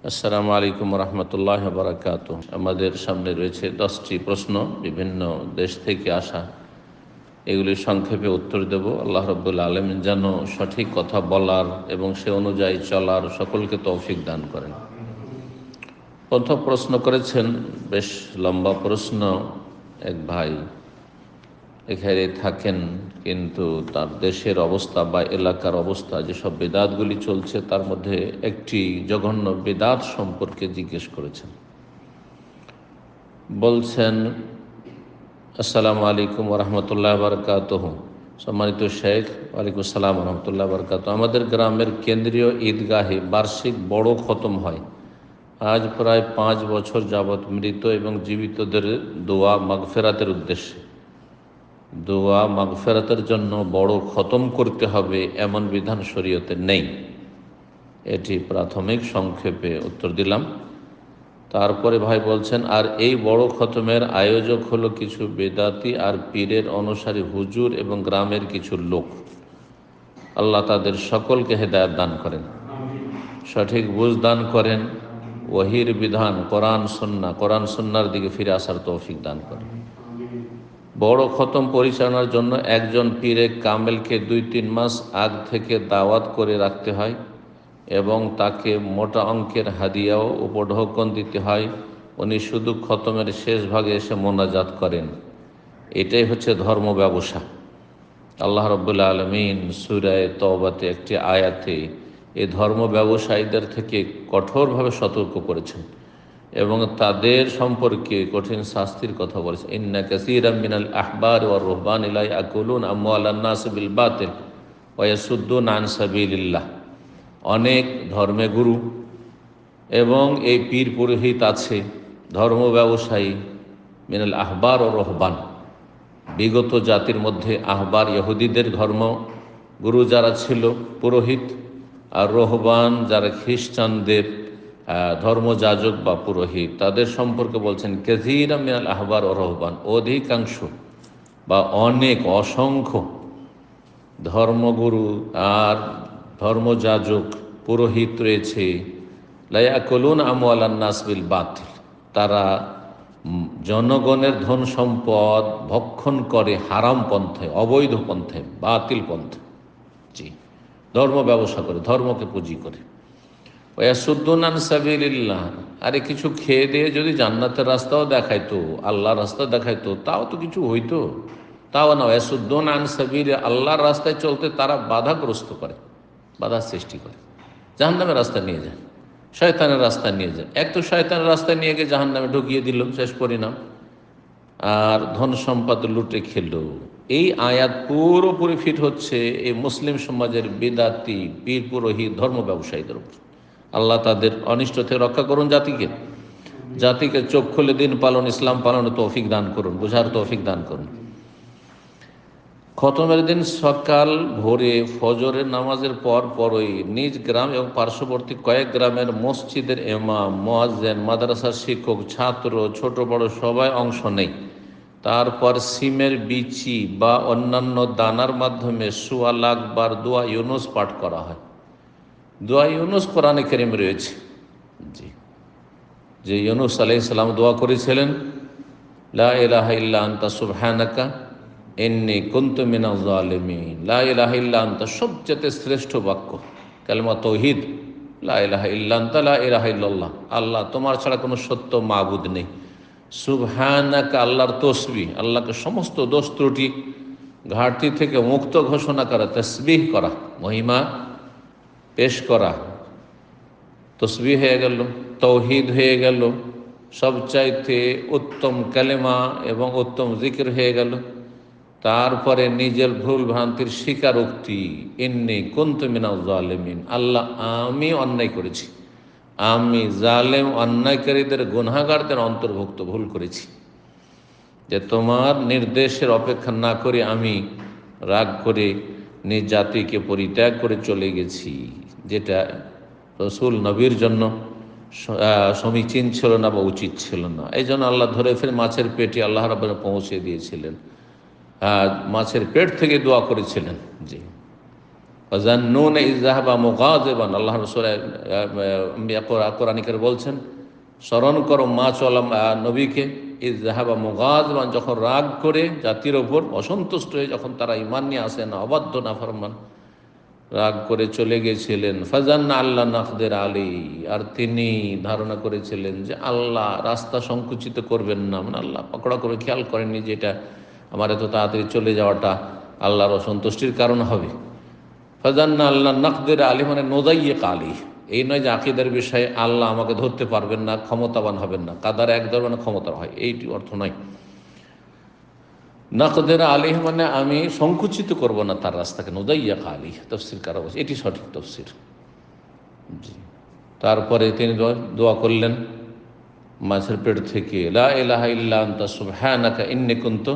আসসালামু আলাইকুম রহমতুল্লাহ বারাকাত। আমাদের সামনে রয়েছে 10টি প্রশ্ন, বিভিন্ন দেশ থেকে আসা। এগুলি সংক্ষেপে উত্তর দেব। আল্লাহ রাব্বুল আলামিন যেন সঠিক কথা বলার এবং সে অনুযায়ী চলার সকলকে তৌফিক দান করেন। প্রথম প্রশ্ন করেছেন, বেশ লম্বা প্রশ্ন। এক ভাই এখানে থাকেন, কিন্তু তার দেশের অবস্থা বা এলাকার অবস্থা, যেসব বেদাতগুলি চলছে তার মধ্যে একটি জঘন্য বেদাত সম্পর্কে জিজ্ঞেস করেছেন। বলছেন, আসসালামু আলাইকুম ওরহমতুল্লাহ বারকাতুহু। সম্মানিত শেখ, ওয়ালাইকুম আসসালাম রহমতুল্লাহ বারকাত। আমাদের গ্রামের কেন্দ্রীয় ঈদগাহে বার্ষিক বড় খতম হয়। আজ প্রায় 5 বছর যাবৎ মৃত এবং জীবিতদের দোয়া মাগফেরাতের উদ্দেশ্যে, দোয়া মাগফেরাতের জন্য বড় খতম করতে হবে এমন বিধান শরীয়তে নেই। এটি প্রাথমিক সংক্ষেপে উত্তর দিলাম। তারপরে ভাই বলছেন, আর এই বড় খতমের আয়োজক হলো কিছু বেদাতি আর পীরের অনুসারী হুজুর এবং গ্রামের কিছু লোক। আল্লাহ তাদের সকলকে হেদায়েত দান করেন, সঠিক বুঝ দান করেন, ওহির বিধান কোরআন সুন্নাহর দিকে ফিরে আসার তৌফিক দান করেন। বড় খতম পরিচালনার জন্য একজন পীরে কামেলকে 2-3 মাস আগ থেকে দাওয়াত করে রাখতে হয় এবং তাকে মোটা অঙ্কের হাদিয়াও উপঢৌকন দিতে হয়। উনি শুধু খতমের শেষ ভাগে এসে মোনাজাত করেন। এটাই হচ্ছে ধর্ম ব্যবসা। আল্লাহ রাব্বুল আলামিন সূরা তওবাতে একটি আয়াতে এই ধর্ম ব্যবসায়ীদের থেকে কঠোরভাবে সতর্ক করেছেন এবং তাদের সম্পর্কে কঠিন শাস্তির কথা বলেছেন। ইন্না কাসীরাম মিনাল আহবার ওয়ার রুহবানি লা ইয়াকুলুন আমওয়ালান নাস বিল বাতিল ওয়া ইয়াসুদ্দুন আন সাবিলিল্লাহ। অনেক ধর্মগুরু এবং এই পীর পুরোহিত আছে, ধর্ম ব্যবসায়ী, মিনাল আহবার ও রহবান। বিগত জাতির মধ্যে আহবার ইহুদিদের ধর্ম গুরু যারা ছিল, পুরোহিত, আর রহবান যারা খ্রিস্টানদের ধর্মযাজক বা পুরোহিত, তাদের সম্পর্কে বলছেন কাসীরা মিনাল আহবার ও রহবান, অধিকাংশ বা অনেক, অসংখ্য ধর্মগুরু আর ধর্মযাজক পুরোহিত রয়েছে, লা ইয়াকুলুন আমওয়ালান নাস বিল বাতিল, তারা জনগণের ধন সম্পদ ভক্ষণ করে হারাম পন্থায়, অবৈধ পন্থায়, বাতিল পন্থায়। জি, ধর্ম ব্যবসা করে, ধর্মকে পুঁজি করে। ওয়াসুদ্দুন আন সাবিলিল্লাহ, আরে কিছু খেয়ে দিয়ে যদি জান্নাতের রাস্তাও দেখাইতো, আল্লাহর রাস্তা দেখাইতো, তাও তো কিছু হইতো। তাও না, ওয়াসুদ্দুন আন সাবিল, আল্লাহর রাস্তায় চলতে তারা বাধাগ্রস্ত করে, বাধা সৃষ্টি করে, জাহান্নামের রাস্তা নিয়ে যায়, শয়তানের রাস্তা নিয়ে যায়। এক তো শয়তানের রাস্তায় নিয়ে গিয়ে জাহান্নামে ঢুকিয়ে দিল, শেষ পরিণাম, আর ধন সম্পদ লুটে খেল। এই আয়াত পুরোপুরি ফিট হচ্ছে এই মুসলিম সমাজের বেদাতি পীর পুরোহিত ধর্ম ব্যবসায়ীদের উপর। আল্লাহ তাদের অনিষ্ট থেকে রক্ষা করুন, জাতিকে চোখ খুলে দিন পালন, ইসলাম পালনের তৌফিক দান করুন, বুঝার তৌফিক দান করুন। খতমের দিন সকাল ভোরে ফজরের নামাজের পরই নিজ গ্রাম এবং পার্শ্ববর্তী কয়েক গ্রামের মসজিদের ইমাম, মুয়াজ্জিন, মাদ্রাসার শিক্ষক, ছাত্র, ছোট বড় সবাই অংশ নেয়। তারপর সিমের বিচি বা অন্যান্য দানার মাধ্যমে 1.25 লাখ বার দোয়া ইউনুস পাঠ করা হয়। দোয়া ইউনুস কোরআনে কারীমে রয়েছে। জি, যে ইউনুস আলাইহিস সালাম দোয়া করেছিলেন, লা ইলাহা ইল্লা আনতা সুবহানাকা ইন্নী কুনতু মিনাজ জালিমিন। লা ইলাহা ইল্লা আনতা সবচেয়ে শ্রেষ্ঠ বাক্য, কালেমা তাওহীদ, লা ইলাহা ইল্লা আনতা, লা ইলাহা ইল্লাল্লাহ, আল্লাহ তোমার ছাড়া কোনো সত্য মাবুদ নেই। সুবহানাকা, আল্লাহর তসবিহ, আল্লাহকে সমস্ত দোষ ত্রুটি ঘাটতি থেকে মুক্ত ঘোষণা করা, তাসবিহ করা, মহিমা পেশ করা, তসবিহ হয়ে গেল, তাওহীদ হয়ে গেল, সবচাইতে উত্তম কালেমা এবং উত্তম জিকির হয়ে গেল। তারপরে নিজের ভুল ভ্রান্তির স্বীকারোক্তি, ইন্নী কুনতু মিনাজ জালিমিন, আল্লাহ আমি অন্যায় করেছি, আমি জালেম অন্যায়কারীদের গুনাহগারদের অন্তর্ভুক্ত, ভুল করেছি, যে তোমার নির্দেশের অপেক্ষা না করে আমি রাগ করে নিজ জাতিকে পরিত্যাগ করে চলে গেছি, যেটা রসুল নবীর জন্য সমীচীন ছিল না বা উচিত ছিল না। এই জন্য আল্লাহ ধরে ফের মাছের পেটে আল্লাহ রাব্বুল পৌঁছে দিয়েছিলেন, মাছের পেট থেকে দোয়া করেছিলেন। জি, ওয়াজান্নুন ইয যাহাবা মুগাযিবান, আল্লাহ রাসূল কোরআনিকে বলছেন, স্মরণ করো মা চলাম নবীকে, ইয যাহাবা মুগাযিবান, যখন রাগ করে জাতির ওপর অসন্তুষ্ট হয়ে যখন তারা ঈমান নিয়ে আসে না, অবাধ্য নাফরমান, রাগ করে চলে গেছিলেন। ফাজান্না আল্লাহ নাকদির আলী, আর তিনি ধারণা করেছিলেন যে আল্লাহ রাস্তা সংকুচিত করবেন না, মানে আল্লাহ পকড়া করে খেয়াল করেননি যে এটা আমার এত তাড়াতাড়ি চলে যাওয়াটা আল্লাহর অসন্তুষ্টির কারণ হবে। ফাজান্না আল্লাহ নাকদির আলী মানে নোজাইয়েক আলী, এই নয় যে আকিদার বিষয়ে আল্লাহ আমাকে ধরতে পারবেন না, ক্ষমতাবান হবেন না, কাদার এক ধরনের ক্ষমতা হয়, এইটি অর্থ নয়। নাকদের আলিহ মানে আমি সংকুচিত করব না তার রাস্তাকে, নোদাইয়াক আলিহ তফসির কারা বলছে, এটি সঠিক তফসির। জি, তারপরে তিনি দোয়া করলেন মাছের পেট থেকে, লা ইলাহা ইল্লা আনতা সুবহানাকা ইন্নী কুনতু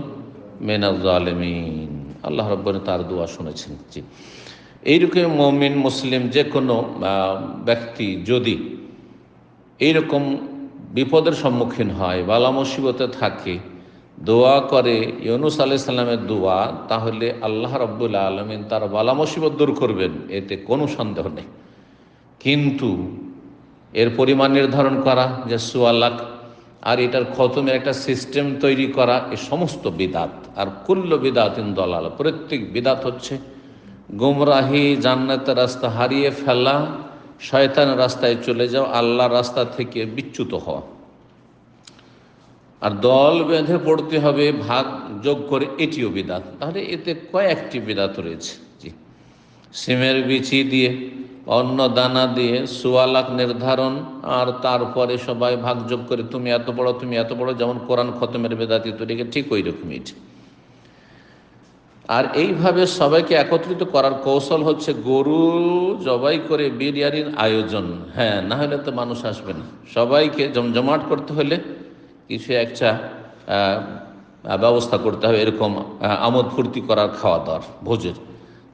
মিনাজ জালিমিন। আল্লাহ রাব্বুল তার দোয়া শুনেছেন। জি, এইরকম মুমিন মুসলিম যে কোনো ব্যক্তি যদি এইরকম বিপদের সম্মুখীন হয়, বালা মুসিবতে থাকে, দোয়া করে ইউনুস আলাইহিস সালামের দোয়া, তাহলে আল্লাহ রাব্বুল আলামিন তার বালা মুসিবত দূর করবেন, এতে কোনো সন্দেহ নেই। কিন্তু এর পরিমাণ নির্ধারণ করা যে ১৪ লাখ, আর এটার খতমের একটা সিস্টেম তৈরি করা, এ সমস্ত বিদাত। আর কুল্লু বিদাতিন দলাল, প্রত্যেক বিদাত হচ্ছে গুমরাহি, জান্নাতের রাস্তা হারিয়ে ফেলা, শয়তানের রাস্তায় চলে যাও, আল্লাহর রাস্তা থেকে বিচ্যুত হওয়া। আর দল বেঁধে পড়তে হবে ভাগ যোগ করে, এটিও বিদাত। তাহলে এতে কয়েকটি বিদাত রয়েছে। জি, সিমের বিচি দিয়ে, অন্ন দানা দিয়ে ১৪ লাখ নির্ধারণ, আর তারপরে সবাই ভাগ যোগ করে তুমি এত বড়, তুমি এত বড়, যেমন কোরআন খতমের বেদাতি তরিকা, ঠিক ওই রকমই। আর এইভাবে সবাইকে একত্রিত করার কৌশল হচ্ছে গরু জবাই করে বিরিয়ানির আয়োজন। হ্যাঁ, না হলে তো মানুষ আসবে না। সবাইকে জমজমাট করতে হলে কিছু একটা ব্যবস্থা করতে হবে, এরকম আমোদ ফুর্তি করার, খাওয়া দাওয়ার, ভোজের।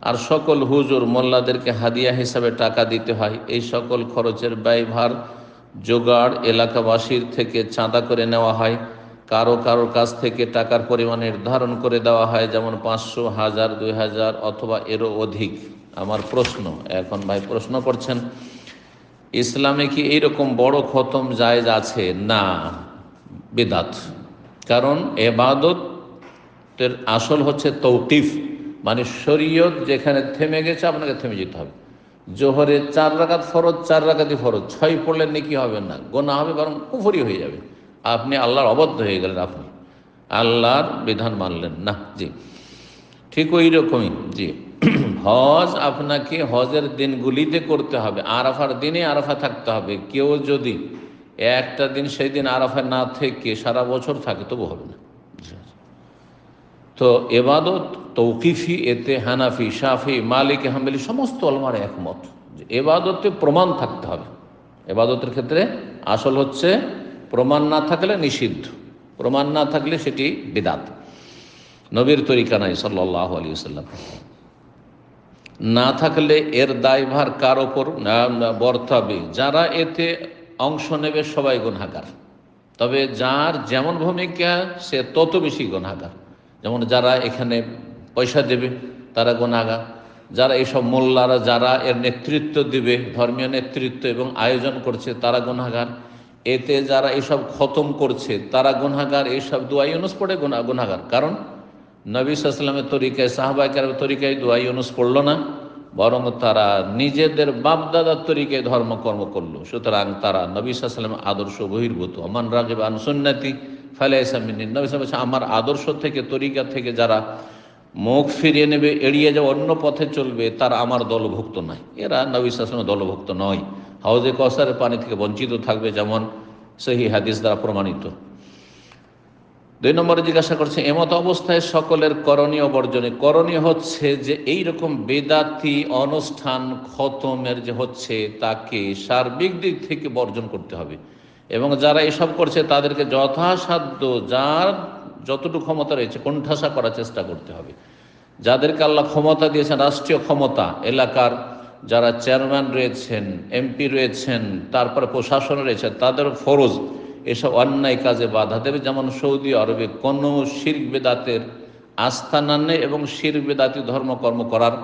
আর সকল হুজুর মোল্লাদেরকে হাদিয়া হিসাবে টাকা দিতে হয়। এই সকল খরচের ব্যয়ভার জোগাড় এলাকাবাসীর থেকে চাঁদা করে নেওয়া হয়। কারো কারোর কাছ থেকে টাকার পরিমাণ নির্ধারণ করে দেওয়া হয়, যেমন ৫০০, ১০০০, ২০০০ অথবা এরও অধিক। আমার প্রশ্ন, এখন ভাই প্রশ্ন করছেন, ইসলামে কি এইরকম বড় খতম জায়েজ আছে? না, বিদাত। কারণ এবাদতের আসল হচ্ছে তৌকিফ, মানে শরীয়ত যেখানে থেমে গেছে আপনাকে থেমে যেতে হবে। জোহরে ৪ রাকাত ফরজ, ৪ রাকাতই ফরজ, ৬ পড়লে নেকি হবে না, গোনা হবে, বরং কুফরি হয়ে যাবে। আপনি আল্লাহর অবদ্ধ হয়ে গেলেন, আপনি আল্লাহর বিধান মানলেন না। জি, ঠিক ওই রকমই। জি, হজ আপনাকে হজের দিনগুলিতে করতে হবে, আরাফার দিনে আরাফা থাকতে হবে। কেউ যদি একটা দিন সেই দিন আরাফা না থেকে সারা বছর থাকে তবু হবে না। তো এবাদত তৌকিফি, এতে হানাফি, শাফি, মালিক, হাম্বলি সমস্ত ওলামার একমত যে এবাদতে প্রমাণ থাকতে হবে। এবাদতের ক্ষেত্রে আসল হচ্ছে প্রমাণ না থাকলে নিষিদ্ধ, প্রমাণ না থাকলে সেটি বিদাত, নবীর তরিকা নাই সাল্লাল্লাহু আলাইহি ওয়াসাল্লাম। না থাকলে এর দায়ভার কার ওপর বর্তাবে? যারা এতে অংশ নেবে সবাই গুনাহগার, তবে যার যেমন ভূমিকা সে তত বেশি গুনাহগার। যেমন যারা এখানে পয়সা দেবে তারা গুনাহগার, যারা এইসব মোল্লারা যারা এর নেতৃত্ব দিবে, ধর্মীয় নেতৃত্ব এবং আয়োজন করছে তারা গুনাহগার, এতে যারা এইসব খতম করছে তারা গুনাহগার, এইসব দুআ ইউনুস পড়ে গুনাহগার। কারণ নবী সাল্লাল্লাহু আলাইহি ওয়াসাল্লামের তরিকায়, সাহাবায়ে কেরামের তরিকায় দুআ ইউনুস পড়ল না, বরং তারা নিজেদের বাপদাদার তরিকায় ধর্মকর্ম করলো। সুতরাং তারা নবী সাল্লাল্লাহু আলাইহি ওয়াসাল্লামের আদর্শ বহির্ভূত। মান রাগিবা আন সুন্নতি ফালাইসা মিন্নি, নবী সাল্লাল্লাহু আলাইহি ওয়াসাল্লাম আমার আদর্শ থেকে, তরিকা থেকে যারা মুখ ফিরিয়ে নেবে, এড়িয়ে যাবে, অন্য পথে চলবে, তারা আমার দলভুক্ত নয়। এরা নবী সাল্লাল্লাহু আলাইহি ওয়াসাল্লামের দলভুক্ত নয়। হাউজে কাউসারের পানি থেকে বঞ্চিত থাকবে, যেমন সহিহ হাদিস দ্বারা প্রমাণিত। ২ নম্বরে জিজ্ঞাসা করছে, এমত অবস্থায় সকলের করণীয় বর্জনে। করণীয় হচ্ছে যে এই রকম বেদাতি অনুষ্ঠান খতমের যে হচ্ছে তাকে সার্বিক দিক থেকে বর্জন করতে হবে, এবং যারা এসব করছে তাদেরকে যথাসাধ্য যার যতটুকু ক্ষমতা রয়েছে কোণঠাসা করার চেষ্টা করতে হবে। যাদেরকে আল্লাহ ক্ষমতা দিয়েছেন, রাষ্ট্রীয় ক্ষমতা, এলাকার যারা চেয়ারম্যান রয়েছেন, এমপি রয়েছেন, তারপরে প্রশাসন রয়েছে, তাদের ফরজ এসব অন্যায় কাজে বাধা দেবে। যেমন সৌদি আরবে কোনো শিরক বেদাতের আস্থানা নেই এবং শিরক বেদাতি ধর্মকর্ম করার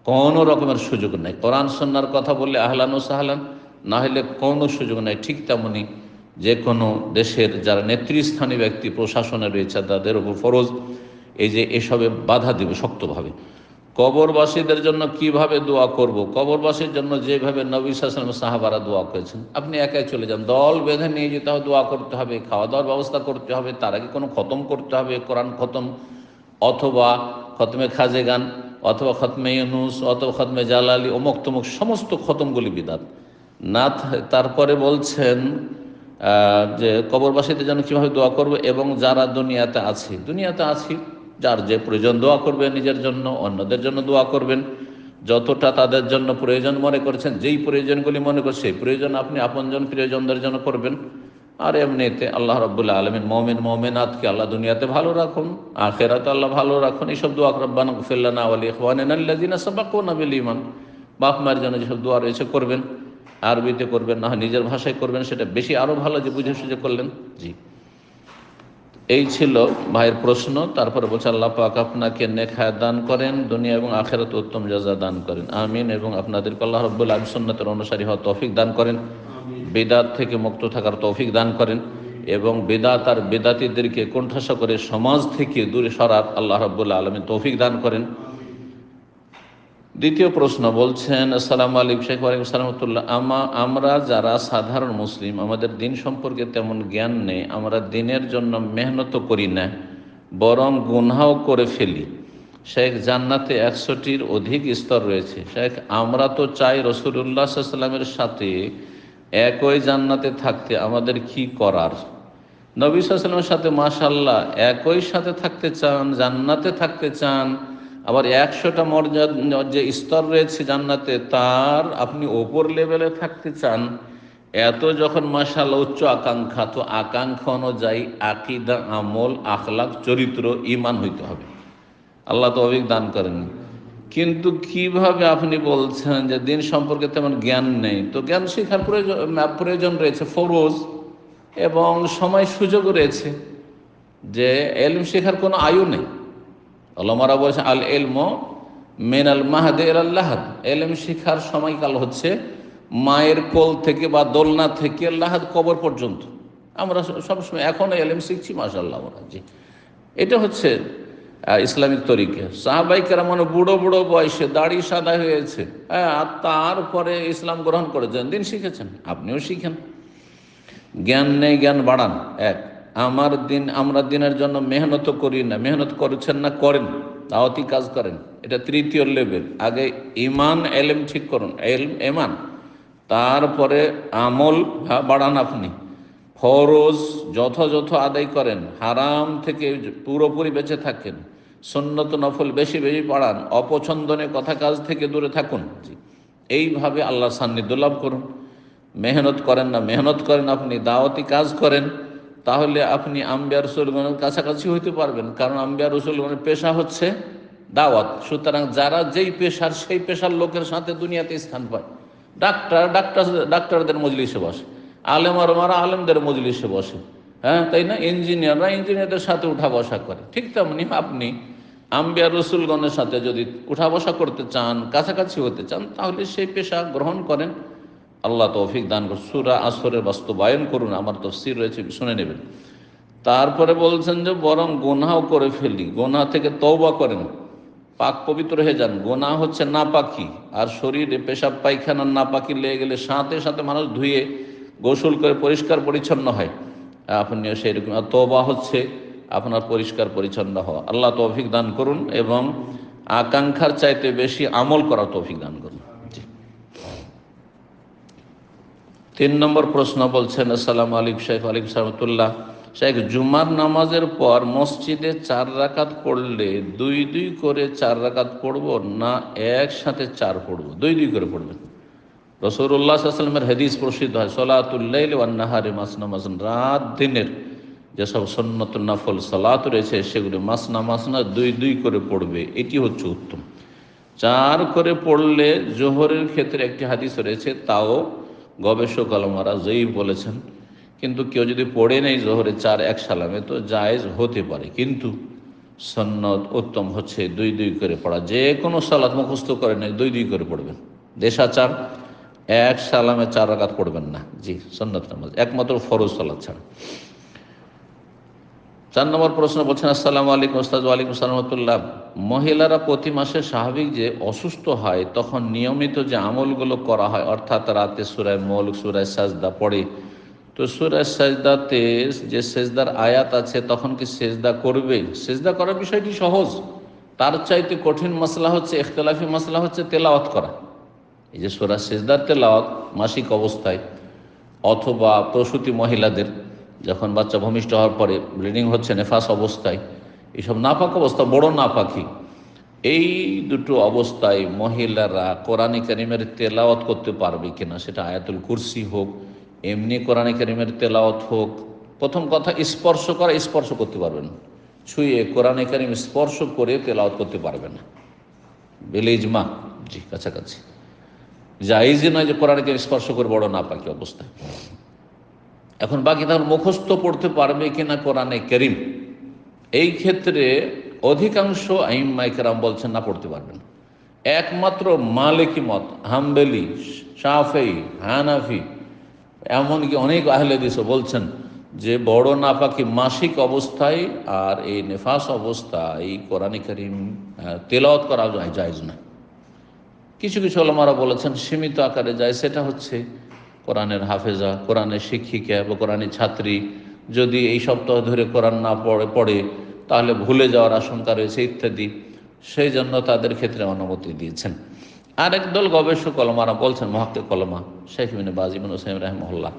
কোনো রকমের সুযোগ নেই। কোরআন সুন্নাহর কথা বললে আহলান ও সাহলান, না হলে কোনো সুযোগ নেই। ঠিক তেমনি যে কোনো দেশের যারা নেতৃস্থানীয় ব্যক্তি প্রশাসনে রয়েছে তাদের উপর ফরজ এই যে এসবে বাধা দেবে শক্তভাবে। কবরবাসীদের জন্য কিভাবে দোয়া করব? কবরবাসীর জন্য যেভাবে নবী সাল্লাল্লাহু আলাইহি ওয়াসাল্লাম সাহাবারা দোয়া করেছেন, আপনি একাই চলে যান, দল বেঁধে নিয়ে যেতে হবে, দোয়া করতে হবে, খাওয়া দাওয়ার ব্যবস্থা করতে হবে, তার আগে কোনো খতম করতে হবে, কোরআন খতম অথবা খতমে খাজেগান অথবা খতমে ইউনুস অথবা খতমে জালালি অমুক তমুক সমস্ত খতমগুলি বিদাত না। তারপরে বলছেন যে কবরবাসীদের জন্য কীভাবে দোয়া করবে, এবং যারা দুনিয়াতে আছি যার যে প্রয়োজন দোয়া করবেন, নিজের জন্য অন্যদের জন্য দোয়া করবেন, যতটা তাদের জন্য প্রয়োজন মনে করছেন, যেই প্রয়োজনগুলি মনে করছে সেই প্রয়োজন আপনি আপনজন প্রিয়জনদের জন্য করবেন। আর এমনিতে আল্লাহ রাব্বুল আলামিন মুমিন মুমিনাতকে আল্লাহ দুনিয়াতে ভালো রাখুন, আখিরাতে আল্লাহ ভালো রাখুন, এইসব দোয়া রব্বানা ইগফির লানা ওয়া লিইখওয়ানিনা আল্লাযিনা সাবাকুনা বিল ঈমান। বাপ মায়ের জন্য যেসব দোয়া রয়েছে করবেন, আরবিতে করবেন, না হয় নিজের ভাষায় করবেন, সেটা বেশি আরও ভালো যে বুঝে সুঝে করলেন। জি, এই ছিল ভাইয়ের প্রশ্ন। তারপরে বলছে আল্লাহ পাক আপনাকে নেক হায়াত দান করেন, দুনিয়া এবং আখিরাতে উত্তম জাযা দান করেন, আমিন। এবং আপনাদেরকে আল্লাহ রাব্বুল আলামিন সুন্নাতের অনুসারী হওয়ার তৌফিক দান করেন, বিদআত থেকে মুক্ত থাকার তৌফিক দান করেন, এবং বিদআত আর বিদআতীদেরকে কোণঠাসা করে সমাজ থেকে দূরে সরার আল্লাহ রাব্বুল আলামিন তৌফিক দান করেন। দ্বিতীয় প্রশ্ন বলছেন, আসসালামু আলাইকুম শেখ। ওয়ালাইকুম আসসালাম ওয়া রাহমাতুল্লাহ। আমরা যারা সাধারণ মুসলিম, আমাদের দিন সম্পর্কে তেমন জ্ঞান নেই, আমরা দিনের জন্য মেহনত করি না, বরং গুনাহও করে ফেলি। শেখ, জান্নাতে 100টির অধিক স্তর রয়েছে। শেখ, আমরা তো চাই রাসূলুল্লাহ সাল্লাল্লাহু আলাইহি ওয়াসাল্লামের সাথে একই জান্নাতে থাকতে, আমাদের কি করার? নবী সাল্লাল্লাহু আলাইহি ওয়াসাল্লামের সাথে মাশাআল্লাহ একই সাথে থাকতে চান, জান্নাতে থাকতে চান, আবার 100টা মর্যাদা যে স্তর রয়েছে জান্নাতে তার আপনি ওপর লেভেলে থাকতে চান। এত যখন মাশাআল্লাহ উচ্চ আকাঙ্ক্ষা, তো আকাঙ্ক্ষা অনুযায়ী আকীদা, আমল, আখলাক, চরিত্র, ঈমান হইতে হবে। আল্লাহ তৌফিক দান করেন। কিন্তু কিভাবে আপনি বলছেন যে দিন সম্পর্কে তেমন জ্ঞান নেই? তো জ্ঞান শেখার প্রয়োজন রয়েছে, ফরজ, এবং সময় সুযোগও রয়েছে, যে ইলম শেখার কোনো আয়ু নেই। ওলামারা বলছেন আল ইলমু মিনাল মাহদি ইলাল লাহাদ, ইলম শেখার সময়কাল হচ্ছে মায়ের কোল থেকে বা দোলনা থেকে লাহাদ, কবর পর্যন্ত। আমরা সবসময় এখন ইলম শিখছি মাশাআল্লাহ। জি, এটা হচ্ছে ইসলামিক তরিকা। সাহাবায়ে কেরাম বুড়ো বুড়ো বয়সে দাড়ি সাদা হয়েছে, হ্যাঁ, আর তারপরে ইসলাম গ্রহণ করেছেন, দিন শিখেছেন, আপনিও শিখেন। জ্ঞান নেই, জ্ঞান বাড়ান। আমরা দিনের জন্য মেহনত করি না, মেহনত করছেন না, করেন, দাওয়াতি কাজ করেন, এটা তৃতীয় লেভেল। আগে ইমান এলেম ঠিক করুন, এমান, তারপরে আমল বাড়ান। আপনি ফরজ যথাযথ আদায় করেন, হারাম থেকে পুরোপুরি বেঁচে থাকেন, সুন্নত নফল বেশি বেশি পড়ান, অপছন্দনীয় কথা কাজ থেকে দূরে থাকুন। এইভাবে আল্লাহর সান্নিধ্য লাভ করুন। মেহনত করেন না, মেহনত করেন, আপনি দাওয়াতি কাজ করেন, তাহলে আপনি আম্বিয়া রসুলগণের কাছাকাছি হইতে পারবেন। কারণ আম্বিয়া রসুলগণের পেশা হচ্ছে দাওয়াত। সুতরাং যারা যেই পেশার, সেই পেশার লোকের সাথে দুনিয়াতে স্থান পায়। ডাক্তারদের মজলিসে বসে, আলেমারা আলেমদের মজলিসে বসে, হ্যাঁ, তাই না? ইঞ্জিনিয়াররা ইঞ্জিনিয়ারদের সাথে উঠা বসা করে। ঠিক তেমনি আপনি আম্বিয়া রসুলগণের সাথে যদি উঠা বসা করতে চান, কাছাকাছি হতে চান, তাহলে সেই পেশা গ্রহণ করেন। আল্লাহ তৌফিক দান করুন। সূরা আসরের বাস্তবায়ন করুন, আমার তাফসীর রয়েছে, শুনে নেবেন। তারপরে বলছেন যে বরং গুনাহও করে ফেলি, গুনাহ থেকে তওবা করেন, পাক পবিত্র হয়ে যান। গুনাহ হচ্ছে নাপাকি, আর শরীরে পেশাব পায়খানার নাপাকি লেগে গেলে সাথে সাথে মানুষ ধুয়ে গোসল করে পরিষ্কার পরিচ্ছন্ন হয়, আপনিও সেই রকম। আর তওবা হচ্ছে আপনার পরিষ্কার পরিচ্ছন্ন হওয়া। আল্লাহ তৌফিক দান করুন এবং আকাঙ্ক্ষার চাইতে বেশি আমল করার তৌফিক দান করুন। 3 নম্বর প্রশ্ন বলছেন, আসসালামু আলাইকুম শেখ। ওয়ালাইকুম আসসালাম ওয়া রাহমাতুল্লাহ। শেখ, জুমার নামাজের পর মসজিদে 4 রাকাত পড়লে 2 করে 4 রাকাত পড়বো, না একসাথে 4 পড়বো? 2 করে পড়বেন। রাসূলুল্লাহ সাল্লাল্লাহু আলাইহি ওয়াসাল্লামের হাদিস প্রসিদ্ধ হয়, সলাতুল লাইলি ওয়ান নাহারি মাসনা মাসনা, রাত দিনের যেসব সুন্নতুল নফল সালাত রয়েছে সেগুলো মাসনা মাসনা 2 করে পড়বে, এটি হচ্ছে উত্তম। 4 করে পড়লে জোহরের ক্ষেত্রে একটি হাদিস রয়েছে, তাও গবেষক আলমারা জয়ীফ বলেছেন, কিন্তু কেউ যদি পড়ে নেই জোহরে 4 এক সালামে, তো জায়েজ হতে পারে। কিন্তু সুন্নত উত্তম হচ্ছে দুই দুই করে পড়া। যে কোনো সালাত মুখস্থ করে নেই, দুই দুই করে পড়বেন। দেশাচার এক সালামে 4 রাকাত পড়বেন না, জি, সুন্নত নামাজ একমাত্র ফরজ সালাত ছাড়া। 4 নম্বর প্রশ্ন বলছেন, আসসালামু আলাইকুম ওস্তাদ। ওয়ালাইকুম সালামতুল্লাহ। মহিলারা প্রতি মাসে স্বাভাবিক যে অসুস্থ হয় তখন নিয়মিত যে আমলগুলো করা হয়, অর্থাৎ রাতে সূরা মুলক, সূরা সাজদা পড়ে, তো সূরা সাজদাতে যে সেজদার আয়াত আছে তখন কি সেজদা করবে? সেজদা করার বিষয়টি সহজ, তার চাইতে কঠিন মাসলা হচ্ছে, ইখতিলাফি মাসলা হচ্ছে তেলাওয়াত করা। এই যে সূরা সেজদার তেলাওয়াত মাসিক অবস্থায় অথবা প্রসূতি মহিলাদের যখন বাচ্চা ভূমিষ্ঠ হওয়ার পরে ব্লিডিং হচ্ছে, নেফাস অবস্থায়, এইসব নাপাক অবস্থা, বড় নাপাকি, এই দুটো অবস্থায় মহিলারা কোরআনে কারিমের তেলাওয়াত করতে পারবে কিনা, সেটা আয়াতুল কুরসি হোক, এমনি কোরআনে কারিমের তেলাওয়াত হোক। প্রথম কথা, স্পর্শ করা, স্পর্শ করতে পারবেন, ছুঁয়ে কোরআনে কারিম স্পর্শ করে তেলাওয়াত করতে পারবে না, বেলে ইজমা, জি, কাছাকাছি জায়েজই নয় যে কোরআনে কারিম স্পর্শ করে বড় নাপাকি অবস্থায়। এখন বাকি তাহলে মুখস্থ পড়তে পারবে কিনা কোরআনে কারিম, এই ক্ষেত্রে অধিকাংশ আইম্মায়ে কেরাম বলছেন না, পড়তে পারবেন। একমাত্র মালিকি মত, হাম্বলি, শাফেঈ, হানাফি, এমনকি অনেক আহলে হাদিসও বলছেন যে বড় নাপাকি মাসিক অবস্থায় আর এই নেফাস অবস্থায় কোরআনে কারিম তেলাওয়াত করা জায়েজ না। কিছু কিছু ওলামারা বলেছেন সীমিত আকারে যায়, সেটা হচ্ছে কোরআনের হাফেজা, কোরআনের শিক্ষিকা বা কোরআনের ছাত্রী যদি এই সপ্তাহ ধরে কোরআন না পড়ে তাহলে ভুলে যাওয়ার আশঙ্কা রয়েছে ইত্যাদি, সেই জন্য তাদের ক্ষেত্রে অনুমতি দিয়েছেন। আরেক দল গবেষক ওলামারা বলছেন, মুহাক্কিক ওলামা শেখ ইবনে বাজ, ইবনে উসাইমিন রাহিমাহুল্লাহ,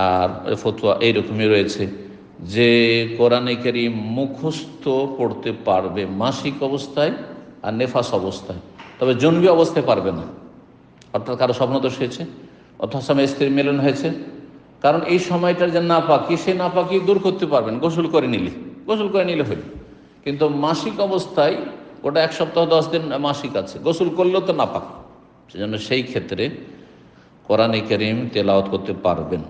আর ফতোয়া এইরকমই রয়েছে যে কোরআনে কারীম মুখস্থ পড়তে পারবে মাসিক অবস্থায় আর নেফাস অবস্থায়, তবে জন্মী অবস্থায় পারবে না। অর্থাৎ কারো স্বপ্নদোষ হয়েছে অথবা স্বামী স্ত্রীর মিলন হয়েছে, কারণ এই সময়টার যে নাপাকি, সেই নাপাকি দূর করতে পারবেন গোসল করে নিলে হইল। কিন্তু মাসিক অবস্থায় ওটা 1 সপ্তাহ 10 দিন মাসিক আছে, গোসল করলেও তো নাপাক, সেজন্য সেই ক্ষেত্রে কোরআনে কারীম তেলাওয়াত করতে পারবেন।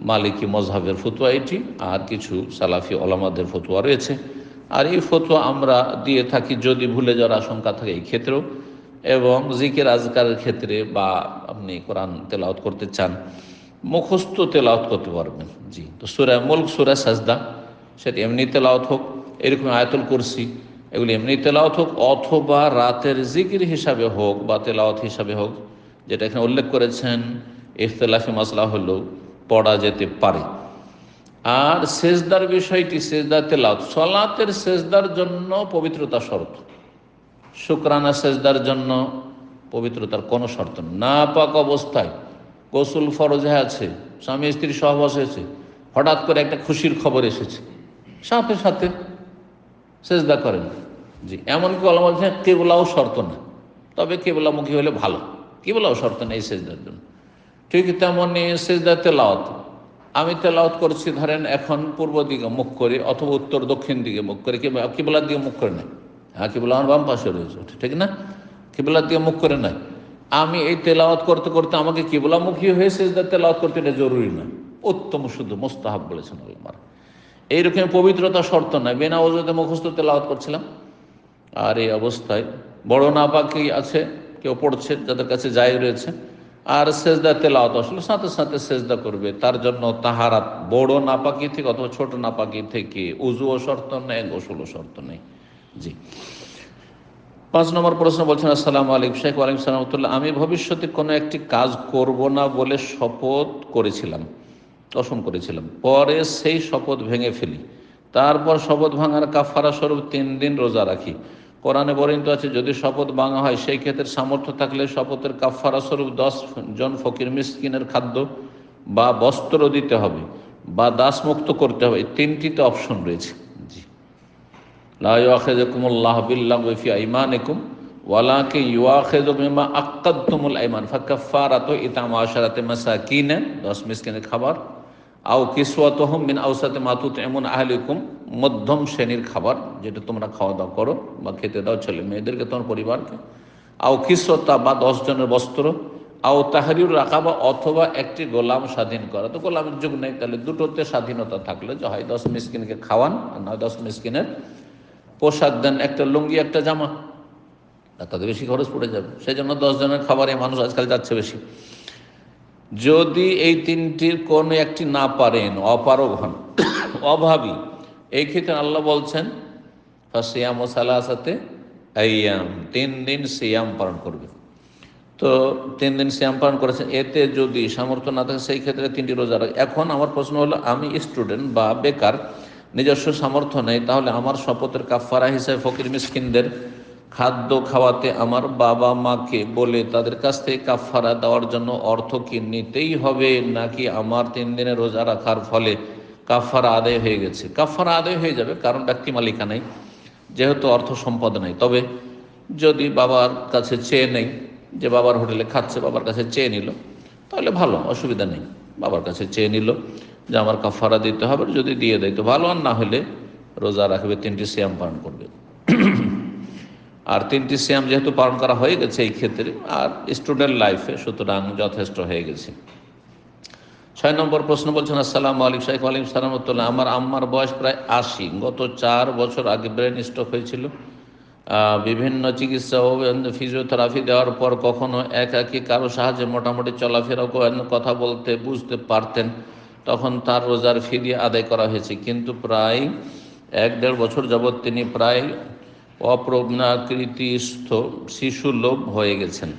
মালিকি মজহাবের ফতোয়া এটি, আর কিছু সালাফি ওলামাদের ফতোয়া রয়েছে। আর এই ফতোয়া আমরা দিয়ে থাকি যদি ভুলে যাওয়ার আশঙ্কা থাকে এই ক্ষেত্রেও, এবং জিকির আজকারের ক্ষেত্রে, বা আপনি কোরআন তেলাওয়াত করতে চান মুখস্থ তেলাওয়াত করতে পারবেন, জি। তো সূরা মুলক, সূরা সাজদা, সেটা এমনি তেলাওয়াত হোক, এরকম আয়াতুল কুরসি, এগুলি এমনি তেলাওয়াত হোক, অথবা রাতের জিকির হিসাবে হোক বা তেলাওয়াত হিসাবে হোক, যেটা এখানে উল্লেখ করেছেন ইখতিলাফি মাসলা হলেও পড়া যেতে পারে। আর সেজদার বিষয়টি, সেজদা তেলাওয়াত, সালাতের সেজদার জন্য পবিত্রতা শর্ত, শুকরানা সেজদার জন্য পবিত্রতার কোনো শর্ত না। পাক অবস্থায় গোসল ফরজ আছে, স্বামী স্ত্রী সহবাস হয়েছে, হঠাৎ করে একটা খুশির খবর এসেছে, সাথে সাথে সেজদা করেন, জি। এমনকি ওলামা বলছেন কিবলাও শর্ত না, তবে কিবলামুখী হলে ভালো, কিবলাও শর্ত নেই সেজদার জন্য। ঠিক তেমনই সেজদা তেলাওয়াত, আমি তেলাওয়াত করছি ধরেন এখন পূর্ব দিকে মুখ করে অথবা উত্তর দক্ষিণ দিকে মুখ করে, কিবলার দিকে মুখ করে নেয়, হ্যাঁ, কিবলা আমার বাম পাশে রয়েছে, ঠিক না, কিবলার দিকে মুখ করে নেয়। আমি এই তেলাওয়াত করতে করতে আমাকে কিবলামুখী হয়ে সেজদা তেলাওয়াত করতে, এটা জরুরি না, উত্তম, শুধু মোস্তাহাব বলেছেন ওলামারা। এইরকম পবিত্রতা শর্ত নয়, বিনা ওযুতে মুখস্থ তেলাওয়াত করছিলাম, আর এই অবস্থায় বড় নাপাকি আছে, কেউ পড়ছে যাদের কাছে জায়েজ রয়েছে, আর সেজদা তেলাওয়াত আসলে সাথে সাথে সেজদা করবে, তার জন্য তাহারাত বড় নাপাকি থেকে অথবা ছোট নাপাকি থেকে উযুও শর্ত নেই, গোসলও শর্ত নেই, জি। 5 নম্বর প্রশ্ন বলছেন, আসসালামু আলাইকুম শেখ। ওয়ালাইকুম সালাম। আমি ভবিষ্যতে কোনো একটি কাজ করব না বলে শপথ করেছিলাম, কসম করেছিলাম, পরে সেই শপথ ভেঙে ফেলি, তারপর শপথ ভাঙার কাফারা স্বরূপ 3 দিন রোজা রাখি। কোরআনে বর্ণিত আছে যদি শপথ ভাঙা হয় সেই ক্ষেত্রে সামর্থ্য থাকলে শপথের কাফারা স্বরূপ 10 জন ফকির মিসকিনের খাদ্য বা বস্ত্র দিতে হবে বা দাসমুক্ত করতে হবে, এই 3টিতে অপশন রয়েছে, জি। লা ইউআখিযুকুমুল্লাহু বিল্লাগwi ফি আইমানিকুম ওয়ালাকিন ইউআখিযুকুম বিমা আক্কাদতুমুল আইমান ফাকাফফারাতু ইতআমু 10 মাসাকিন, 10 মিসকিনের খাবার, আও কিসওয়াতুহুম মিন আওসাতি মা তুতঈমুন আহলিকুম, মধ্যম শ্রেণীর খাবার যেটা তোমরা খাওয়া দাওয়া করো বা খেতে দাও ছেলে মেয়েদেরকে, তোমার পরিবারকে, আও কিসওয়াতা বা 10 জনের বস্ত্র, আও তাহরিরুর রাকাবা অথবা একটি গোলাম স্বাধীন করা। তো গোলামের যুগ নেই, তাহলে দুটোতে স্বাধীনতা থাকলে যে হয় 10 মিসকিনকে খাওয়ান আর নয় 10 মিসকিনের পোশাক দেন, একটা লুঙ্গি একটা জামা, তাতে বেশি খরচ পড়ে যাবে। সেই জন্য 10 জনের খাবারে মানুষ আজকাল যাচ্ছে বেশি। যদি এই তিনটির কোনো একটি না পারেন, অপারগ হন, অভাবী, এই ক্ষেত্রে আল্লাহ বলছেন ফাসিয়াম ও সালাসাতে আইয়াম, 3 দিন সিয়াম পালন করবে। তো 3 দিন সিয়াম পালন করেছেন, এতে যদি সামর্থ্য না থাকে সেই ক্ষেত্রে 3টি রোজা রাখে। এখন আমার প্রশ্ন হলো, আমি স্টুডেন্ট বা বেকার, নিজস্ব সামর্থ্য নেই, তাহলে আমার শপথের কাফারা হিসেবে ফকির মিসকিনদের খাদ্য খাওয়াতে আমার বাবা মাকে বলে তাদের কাছ থেকে কাফারা দেওয়ার জন্য অর্থ কি নিতেই হবে, নাকি আমার 3 দিনের রোজা রাখার ফলে কাফারা আদায় হয়ে গেছে? কাফারা আদায় হয়ে যাবে, কারণ ব্যক্তি মালিকা নেই, যেহেতু অর্থ সম্পদ নেই। তবে যদি বাবার কাছে চেয়ে নেই, যে বাবার হোটেলে খাচ্ছে, বাবার কাছে চেয়ে নিল, তাহলে ভালো, অসুবিধা নেই। বাবার কাছে চেয়ে নিল যে আমার কাফারা দিতে হবে, যদি দিয়ে দেয় তো ভালো, আর না হলে রোজা রাখবে, 3টি সিয়াম পালন করবে। আর 3টি সিয়াম যেহেতু পালন করা হয়ে গেছে এই ক্ষেত্রে, আর স্টুডেন্ট লাইফে, সুতরাং যথেষ্ট হয়ে গেছে। 6 নম্বর প্রশ্ন বলছেন, আসসালামু আলাইকুম শাইখ। ওয়ালাইকুম সালাম। আমার আম্মার বয়স প্রায় 80, গত 4 বছর আগে ব্রেন স্ট্রোক হয়েছিল। বিভিন্ন চিকিৎসা ও ফিজিওথেরাপি দেওয়ার পর কখনো একাকী কারো সাহায্যে মোটামুটি চলাফেরা করেন, কথা বলতে বুঝতে পারতেন, তখন তার রোজার ফিদিয়া আদায় করা হয়েছে। কিন্তু প্রায় 1-1.5 বছর যাবৎ তিনি প্রায় অপ্রজ্ঞাকৃতিস্থ শিশুলোভ হয়ে গেছেন।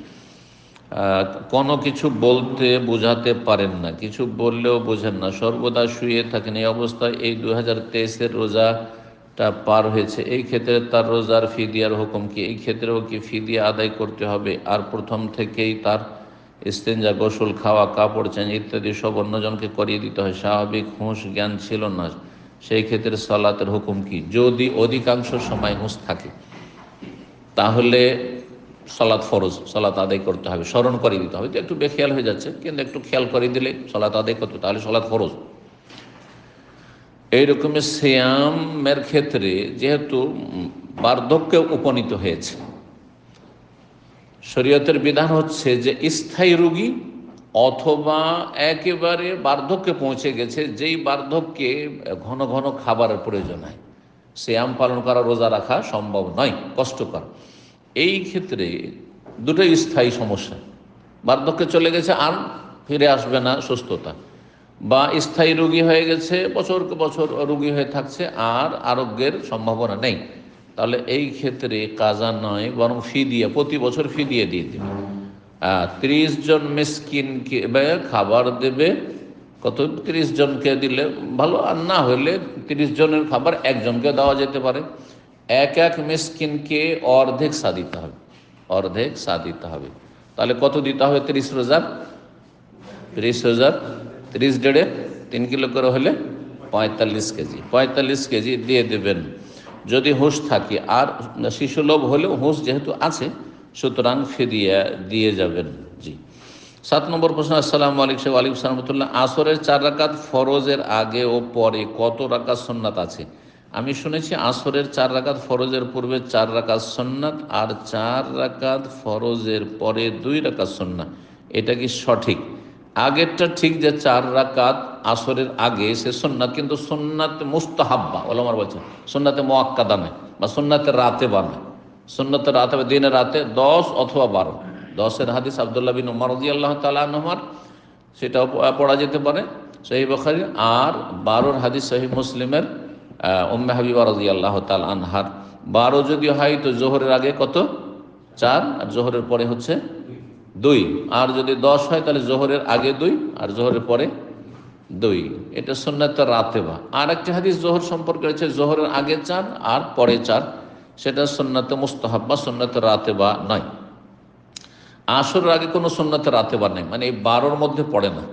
কোনো কিছু বলতে বোঝাতে পারেন না, কিছু বললেও বোঝেন না, সর্বদা শুয়ে থাকেন। এই অবস্থায় এই 2023-এর রোজাটা পার হয়েছে, এই ক্ষেত্রে তার রোজার ফিদিয়ার হুকুম কি? এই ক্ষেত্রেও কি ফিদিয়া আদায় করতে হবে? আর প্রথম থেকেই তার ইস্তেঞ্জা, গোসল, খাওয়া, কাপড় চেঞ্জ ইত্যাদি সব অন্যজনকে করিয়ে দিতে হয়? স্বাভাবিক হুঁশ জ্ঞান ছিল না, সেই ক্ষেত্রে সালাতের হুকুম কি? যদি অধিকাংশ সময় হুঁশ থাকে তাহলে সালাত ফরজ, সালাত আদায় করতে হবে, স্মরণ করে দিতে হবে। তো একটু বেখেয়াল হয়ে যাচ্ছে, কিন্তু একটু খেয়াল করে দিলে সালাত আদায় করতে, তাহলে সালাত ফরজ। এইরকমের সিয়ামের ক্ষেত্রে যেহেতু বার্ধক্যে উপনীত হয়েছে, শরীয়তের বিধান হচ্ছে যে স্থায়ী রোগী অথবা একেবারে বার্ধক্যে পৌঁছে গেছে, যেই বার্ধক্যে ঘন ঘন খাবারের প্রয়োজন হয়, সিয়াম পালন করা, রোজা রাখা সম্ভব নয়, কষ্টকর। এই ক্ষেত্রে দুটোই স্থায়ী সমস্যা, বার্ধক্যে চলে গেছে আর ফিরে আসবে না সুস্থতা, বা স্থায়ী রোগী হয়ে গেছে, বছরকে বছর রোগী হয়ে থাকছে আর আরোগ্যের সম্ভাবনা নেই, তাহলে এই ক্ষেত্রে কাজা নয়, বরং ফিদিয়া, প্রতি বছর ফিদিয়া দিয়ে দেবে। 30 জন মিসকিনকে খাবার দেবে। কত? 30 জনকে দিলে ভালো, আর না হলে 30 জনের খাবার একজনকে দেওয়া যেতে পারে। এক মিসকিনকে অর্ধেক সা দিতে হবে, অর্ধেক সা দিতে হবে। তাহলে কত দিতে হবে? 30 রোজার 30 রোজার 30 ডেড়ে 3 কিলো করে হলে 45 কেজি, 45 কেজি দিয়ে দেবেন যদি হুঁশ থাকে। আর শিশুলোভ হলেও হুঁশ যেহেতু আছে, সুতরাং ফিদিয়া দিয়ে যাবেন। জি। 7 নম্বর প্রশ্ন, আসসালামু আলাইকুম। ওয়ালাইকুম সালাম। আসরের 4 রাকাত ফরজের আগে ও পরে কত রাকাত সুন্নাত আছে? আমি শুনেছি আসরের 4 রাকাত ফরজের পূর্বে 4 রাকাত সুন্নাত, আর 4 রাকাত ফরজের পরে 2 রাকাত সুন্নাত। এটা কি সঠিক? আগেরটা ঠিক, যে 4 রাকাত আসরের আগে সে সুন্নাত, কিন্তু সুন্নাত মুস্তাহাব্বা ওলামারা বলছেন, সুন্নাতে মুআক্কাদা নয়, বা সুন্নাতে রাতে বানায়। সুন্নাতে রাতে, দিনে রাতে 10 অথবা 12। 10-এর হাদিস আব্দুল্লাহ বিন উমর রাদিয়াল্লাহু তাআলা আনহুমার, সেটাও পড়া যেতে পারে সহিহ বুখারী। আর 12-এর হাদিস সহিহ মুসলিমের উম্মে হাবিবা রাদিয়াল্লাহু তাআলা আনহার। 12 যদি হয় তো জোহরের আগে কত? 4, আর জোহরের পরে হচ্ছে 2। আর যদি 10 হয় তাহলে জোহরের আগে 2 আর জোহরের পরে 2। এটা সুন্নাত রাতেবা। আর একটি হাদিস জোহর সম্পর্কে রয়েছে, জোহরের আগে 4 আর পরে 4, সেটা সুন্নাত মুস্তাহাব্বা, সুন্নাত রাতেবা নয়। আসরের আগে কোনো সুন্নাতে রাতেবা নেই, মানে এই 12-র মধ্যে পড়ে না।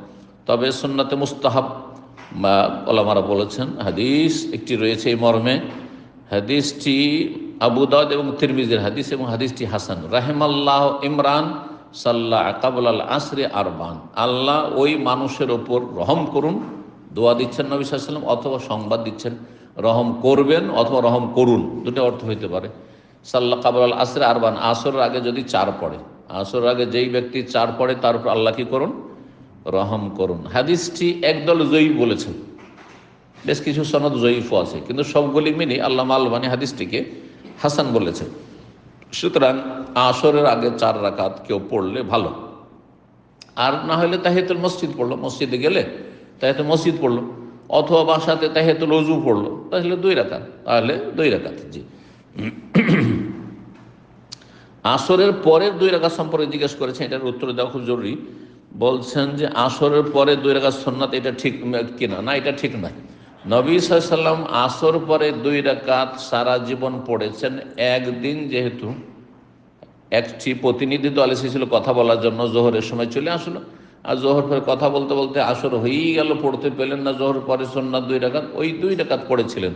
তবে সুন্নাতে মুস্তাহাব বা ওলামারা বলেছেন, হাদিস একটি রয়েছে এই মর্মে। হাদিসটি আবু দাউদ এবং তিরমিজির হাদিস, এবং হাদিসটি হাসান। রাহিমাল্লাহ ইমরান সাল্লাহ কাবলাল আসরে আরবান, আল্লাহ ওই মানুষের ওপর রহম করুন, দোয়া দিচ্ছেন নবী সাল্লাল্লাহু আলাইহি ওয়াসাল্লাম, অথবা সংবাদ দিচ্ছেন রহম করবেন অথবা রহম করুন, দুটো অর্থ হইতে পারে। সাল্লাহ কাবলাল আসরে আরবান, আসরের আগে যদি 4 পড়ে, আসরের আগে যেই ব্যক্তি 4 পড়ে তার উপর আল্লাহ কি করুন? রহম করুন। হাদিসটি একদল জয়ীফ বলেছেন, বেশ কিছু সনদ জয়ীফও আছে, কিন্তু সবগুলি মিলে আল্লামা আলবানী হাদিসটিকে হাসান বলেছে। সুতরাং আসরের আগে 4 রাকাত কেউ পড়লে ভালো। আর না হলে তাহিয়াতুল মসজিদ পড়লো, মসজিদে গেলে তাহিয়াতুল মসজিদ পড়লো, অথবা বাসাতে তাহিয়াতুল ওযু পড়লো, তাহলে 2 রাকাত, তাহলে 2 রাকাত। জি, আসরের পরের 2 রাকাত সম্পর্কে জিজ্ঞেস করেছেন, এটার উত্তর দেওয়া খুব জরুরি। বলছেন যে আসরের পরে 2 রাকাত সুন্নাত, এটা ঠিক কিনা? না, এটা ঠিক নয়। নবী সাল্লাল্লাহু আলাইহি ওয়াসাল্লাম আসর পরে 2 রাকাত সারা জীবন পড়েছেন। একদিন যেহেতু একটি প্রতিনিধি দল এসেছিল কথা বলার জন্য, জোহরের সময় চলে আসলো, আর জোহর পরে কথা বলতে বলতে আসর হয়েই গেল, পড়তে পেলেন না জোহর পরে সুন্নাত 2 রাকাত, ওই 2 রাকাত পড়েছিলেন।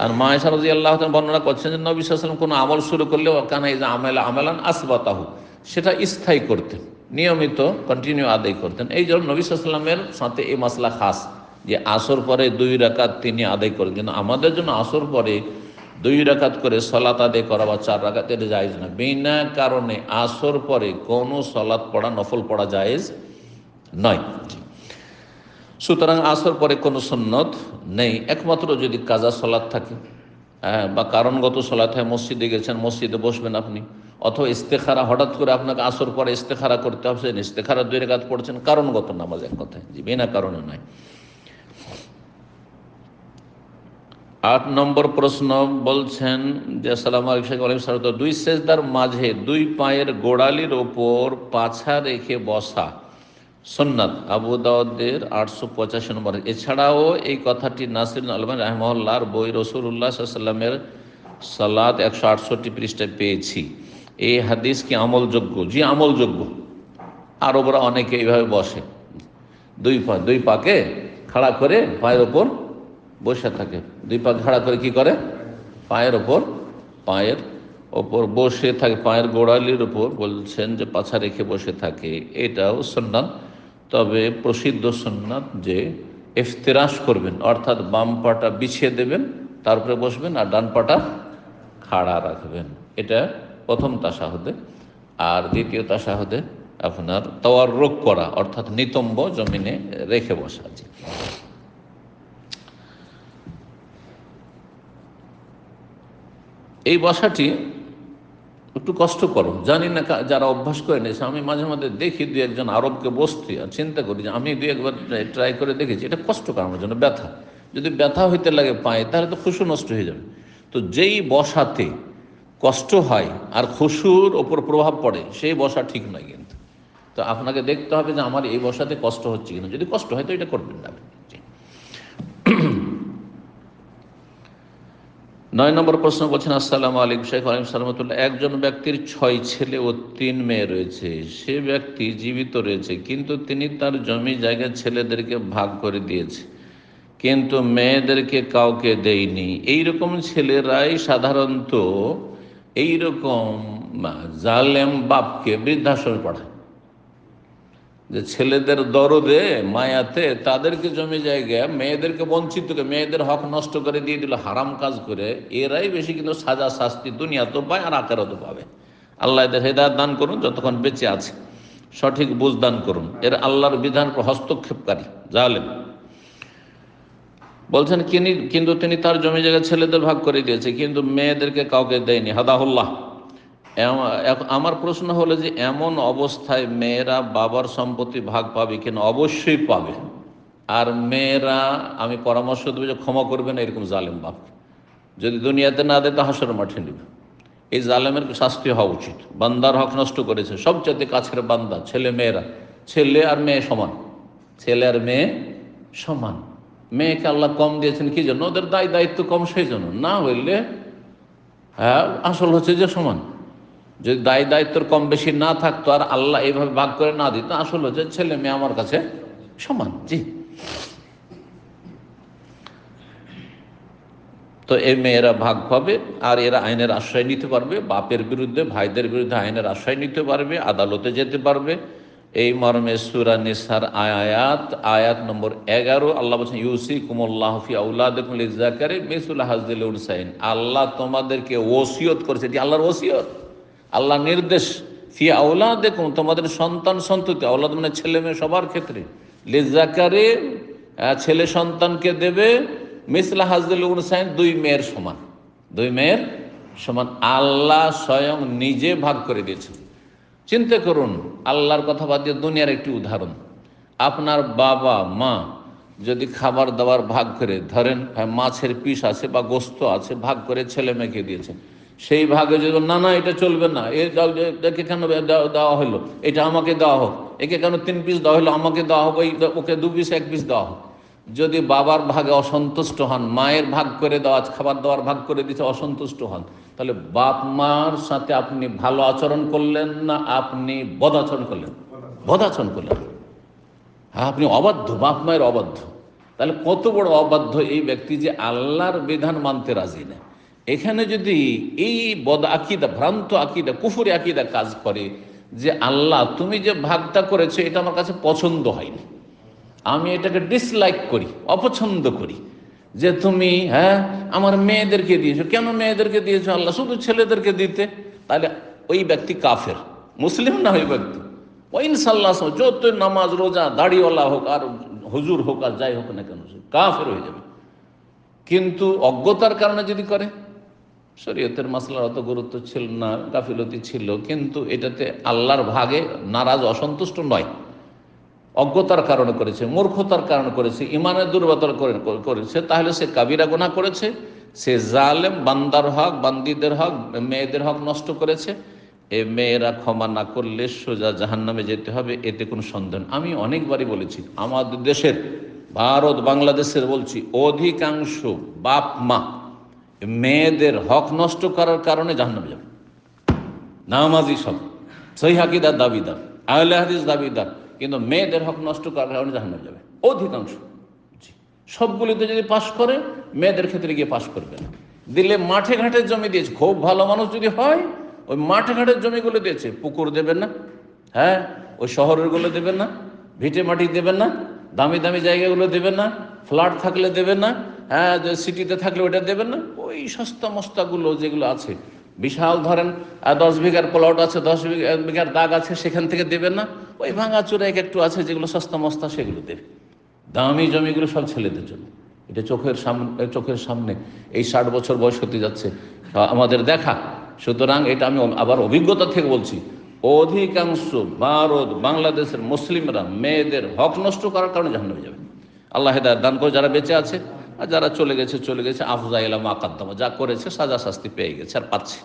আর মা আয়েশা রাদিয়াল্লাহু তাআলা বর্ণনা করছেন যে নবী সাল্লাল্লাহু আলাইহি ওয়াসাল্লাম কোনো আমল শুরু করলে কানা ইযা আমালান আসবাতাহু, সেটা স্থায়ী করতেন, নিয়মিত কন্টিনিউ আদায় করতেন। এই জন্য নবী সাল্লাল্লাহু আলাইহি ওয়াসাল্লামের সাথে এই মাসলা খাস, যে আসর পরে 2 রাকাত তিনি আদায় করেন। কিন্তু আমাদের জন্য আসর পরে 2 রাকাত করে সলাত আদায় করা বা 4 রাকাত, এটা জায়েজ না। বিনা কারণে আসর পরে কোনো সলাত পড়া, নফল পড়া জায়েজ নয়। সুতরাং আসর পরে কোনো সুন্নত নেই, একমাত্র যদি কাজা সলাত থাকে, বা কারণগত সলাত হয়, মসজিদে গেছেন, মসজিদে বসবেন আপনি, অথবা ইস্তেখারা, হঠাৎ করে আপনাকে আসর পরে ইস্তেখারা করতে হবে, ইস্তেখারা 2 রাকাত পড়ছেন, কারণগত নামাজ এক কথায়, জি, বিনা কারণে নয়। 8 নম্বর প্রশ্ন বলছেন যে আসসালামু আলাইকুম, 2 সেজদার মাঝে 2 পায়ের গোড়ালির ওপর পাছা রেখে বসা সুন্নাত, আবু দাউদের 885 নম্বর। এছাড়াও এই কথাটি নাসির আলবানী রাহিমাহুল্লাহর বই রাসূলুল্লাহ সাল্লাল্লাহু আলাইহি ওয়াসাল্লামের সালাত 168 পৃষ্ঠায় পেয়েছি। এই হাদিস কি আমলযোগ্য? জি, আমলযোগ্য। আরবরা অনেকে এইভাবে বসে, 2 পাকে খাড়া করে পায়ের ওপর বসে থাকে। 2 পা খাড়া করে কি করে? পায়ের ওপর বসে থাকে, পায়ের গোড়ালির ওপর বলছেন যে পাছা রেখে বসে থাকে। এটাও সুন্নাত, তবে প্রসিদ্ধ সুন্নাত যে ইফতিরাশ করবেন, অর্থাৎ বাম পাটা বিছিয়ে দেবেন, তারপরে বসবেন, আর ডান পাটা খাড়া রাখবেন। এটা প্রথম তাশাহুদে। আর দ্বিতীয় তাশাহুদে আপনার তাওয়াররুক করা, অর্থাৎ নিতম্ব জমিনে রেখে বসা। জি, এই বসাটি একটু কষ্টকর, জানি না যারা অভ্যাস করে নিয়েছে। আমি মাঝে মাঝে দেখি 2-1 আরবকে বসতে, আর চিন্তা করি যে আমি 2-1 ট্রাই করে দেখেছি, এটা কষ্টকর আমার জন্য। ব্যথা, যদি ব্যথা হইতে লাগে পায়ে, তাহলে তো খুশু নষ্ট হয়ে যাবে। তো যেই বসাতে কষ্ট হয় আর খুশুর ওপর প্রভাব পড়ে, সেই বসা ঠিক নয়। কিন্তু তো আপনাকে দেখতে হবে যে আমার এই বসাতে কষ্ট হচ্ছে কিনা। যদি কষ্ট হয় তো এটা করবেন না আপনি। 9 নম্বর প্রশ্ন বলছেন, আসসালামু আলাইকুম শেখ ওয়ালাইকুম সালামতুল্লাহ, একজন ব্যক্তির 6 ছেলে ও 3 মেয়ে রয়েছে। সে ব্যক্তি জীবিত রয়েছে, কিন্তু তিনি তার জমি জায়গা ছেলেদেরকে ভাগ করে দিয়েছে, কিন্তু মেয়েদেরকে কাউকে দেয়নি। এইরকম ছেলেরাই সাধারণত এইরকম জালেম বাপকে বৃদ্ধাশ্রমে পাঠায়, যে ছেলেদের দরদে মায়াতে তাদেরকে জমি জায়গা, মেয়েদেরকে বঞ্চিত করে, মেয়েদের হক নষ্ট করে দিয়ে দিল হারাম কাজ করে। এরাই বেশি কিন্তু সাজা শাস্তি দুনিয়া তো পায় আর আখেরাতেও পাবে। আল্লাহ এদের হেদায়েত দান করুন, যতক্ষণ বেঁচে আছে সঠিক বুঝ দান করুন। এর আল্লাহর বিধান হস্তক্ষেপকারী জালেম। বলছেন কিন্তু তিনি তার জমি জায়গা ছেলেদের ভাগ করে দিয়েছে, কিন্তু মেয়েদেরকে কাউকে দেয়নি, হাদাহুল্লাহ। আমার প্রশ্ন হলো যে এমন অবস্থায় মেয়েরা বাবার সম্পত্তি ভাগ পাবে কিনা? অবশ্যই পাবে। আর মেয়েরা, আমি পরামর্শ দেবো যে ক্ষমা করবে না এরকম জালেম বাপ। যদি দুনিয়াতে না দেয় তো হাসরের মাঠে নেবে। এই জালেমের শাস্তি হওয়া উচিত। বান্দার হক নষ্ট করেছে, সবচেয়ে কাছের বান্দা ছেলে মেয়েরা, ছেলে আর মেয়ে সমান, ছেলে আর মেয়ে সমান। মেয়েকে আল্লাহ কম দিয়েছেন কি জন্য? ওদের দায়িত্ব কম, সেই জন্য। না হইলে আসল হচ্ছে যে সমান। যদি দায়িত্বর কম বেশি না থাকতো আর আল্লাহ এইভাবে ভাগ করে না দিত, আসলে হচ্ছে ছেলে মেয়ে আমার কাছে সমান। জি, তো এই মেয়েরা ভাগ পাবে, আর এরা আইনের আশ্রয় নিতে পারবে, বাপের বিরুদ্ধে, ভাইদের বিরুদ্ধে আইনের আশ্রয় নিতে পারবে, আদালতে যেতে পারবে। এই মর্মে সূরা নিসার আয়াত নম্বর 11 আল্লাহ বলছেন, ইউসিকুমুল্লাহু ফি আওলাদিকুম লিয-যাকারি মিসলু হাযিল উনসাইন। আল্লাহ তোমাদেরকে ওসিয়ত করেছে, এটি আল্লাহর ওসিয়ত, আল্লাহর নির্দেশ। ফি আওলাদিকুম, তোমাদের সন্তান সন্ততি, আওলাদ মানে ছেলে মেয়ে সবার ক্ষেত্রে, লিয-যাকারি ছেলে সন্তানকে দেবে, মিসলা হাযিল উনসাইন 2 মেয়ের সমান, 2 মেয়ের সমান আল্লাহ স্বয়ং নিজে ভাগ করে দিয়েছেন। চিন্তা করুন, আল্লাহর কথা বাদ দিয়ে দুনিয়ার একটি উদাহরণ। আপনার বাবা মা যদি খাবার দাবার ভাগ করে, ধরেন মাছের পিস আছে বা গোস্ত আছে, ভাগ করে ছেলে মেয়েকে দিয়েছেন, সেই ভাগে যদি না না এটা চলবে না, একে কেন দেওয়া হলো, এটা আমাকে দেওয়া হোক, একে কেন 3 পিস দেওয়া হলো, আমাকে দেওয়া হোক, ওকে 2 পিস 1 পিস দেওয়া হোক, যদি বাবার ভাগে অসন্তুষ্ট হন, মায়ের ভাগ করে দেওয়া খাবার দাবার ভাগ করে দিতে অসন্তুষ্ট হন, তাহলে বাপ মার সাথে আপনি ভালো আচরণ করলেন না আপনি বদ আচরণ করলেন? বদ আচরণ করলেন। হ্যাঁ, আপনি অবাধ্য, বাপ মায়ের অবাধ্য। তাহলে কত বড় অবাধ্য এই ব্যক্তি যে আল্লাহর বিধান মানতে রাজি না। এখানে যদি এই বদ আকিদা, ভ্রান্ত আকিদা, কুফরি আকিদা কাজ করে যে আল্লাহ তুমি যে ভাগটা করেছো এটা আমার কাছে পছন্দ হয়নি, আমি এটাকে ডিসলাইক করি, অপছন্দ করি, যে তুমি আমার মেয়েদেরকে দিয়েছো, কেন মেয়েদেরকে দিয়েছো আল্লাহ, শুধু ছেলেদেরকে দিতে, তাহলে ওই ব্যক্তি কাফের, মুসলিম না ওই ব্যক্তি। ওই ইনশাল্লাহ যত নামাজ রোজা দাড়িওয়ালা হোক আর হুজুর হোক আর যাই হোক না কেন, কাফের হয়ে যাবে। কিন্তু অজ্ঞতার কারণে যদি করে, শরীয়তের মাসলার অত গুরুত্ব ছিল না, গাফিলতি ছিল, কিন্তু এটাতে আল্লাহর ভাগে নারাজ অসন্তুষ্ট নয়, অজ্ঞতার কারণে করেছে, মূর্খতার কারণে করেছে, ইমানের দুর্বলতার করেছে, তাহলে সে কাবিরা গুনাহ করেছে, সে জালেম, বান্দার হক, বান্দিদের হক, মেয়েদের হক নষ্ট করেছে। এ মেয়েরা ক্ষমা না করলে সোজা জাহান্নামে যেতে হবে, এতে কোনো সন্দেহ নেই। আমি অনেকবারই বলেছি, আমাদের দেশের, ভারত বাংলাদেশের বলছি, অধিকাংশ বাপ মা মেয়েদের হক নষ্ট করার কারণে জাহান্নামে যাবে। নামাজি সব, সহিহ আকীদার দাবিদার, আহলে হাদিস দাবিদার, কিন্তু মেয়েদের হক নষ্ট করার কারণে জাহান্নামে যাবে অধিকাংশ। সবগুলিতে যদি পাশ করে, মেয়েদের ক্ষেত্রে গিয়ে পাশ করবে না। দিলে মাঠে ঘাটের জমি দিয়েছে, খুব ভালো মানুষ যদি হয় ওই মাঠে ঘাটের জমিগুলো দিয়েছে, পুকুর দেবেন না, ওই শহরেরগুলো দেবেন না, ভিটে মাটি দেবেন না, দামি দামি জায়গাগুলো দেবেন না, ফ্ল্যাট থাকলে দেবেন না, যে সিটিতে থাকলে ওইটা দেবেন না, ওই সস্তা মস্তাগুলো যেগুলো আছে, বিশাল ধরেন 10 বিঘার প্লট আছে, 10 বিঘার দাগ আছে, সেখান থেকে দেবেন না, ওই ভাঙাচোরা একটু আছে যেগুলো সস্তা মস্তা সেগুলো দেবে। দামি জমিগুলো সব ছেলেদের জন্য। এটা চোখের সামনে এই 60 বছর বয়স হতে যাচ্ছে আমাদের দেখা। সুতরাং এটা আমি আবার অভিজ্ঞতা থেকে বলছি, অধিকাংশ ভারত বাংলাদেশের মুসলিমরা মেয়েদের হক নষ্ট করার কারণে জাহান্নামে যাবে। আল্লাহ হেদায়েত দান করে, যারা বেঁচে আছে আর যারা চলে গেছে, আফজা ইলা মা কাদ্দামা, যা করেছে সাজা শাস্তি পেয়ে গেছে আর পাচ্ছে।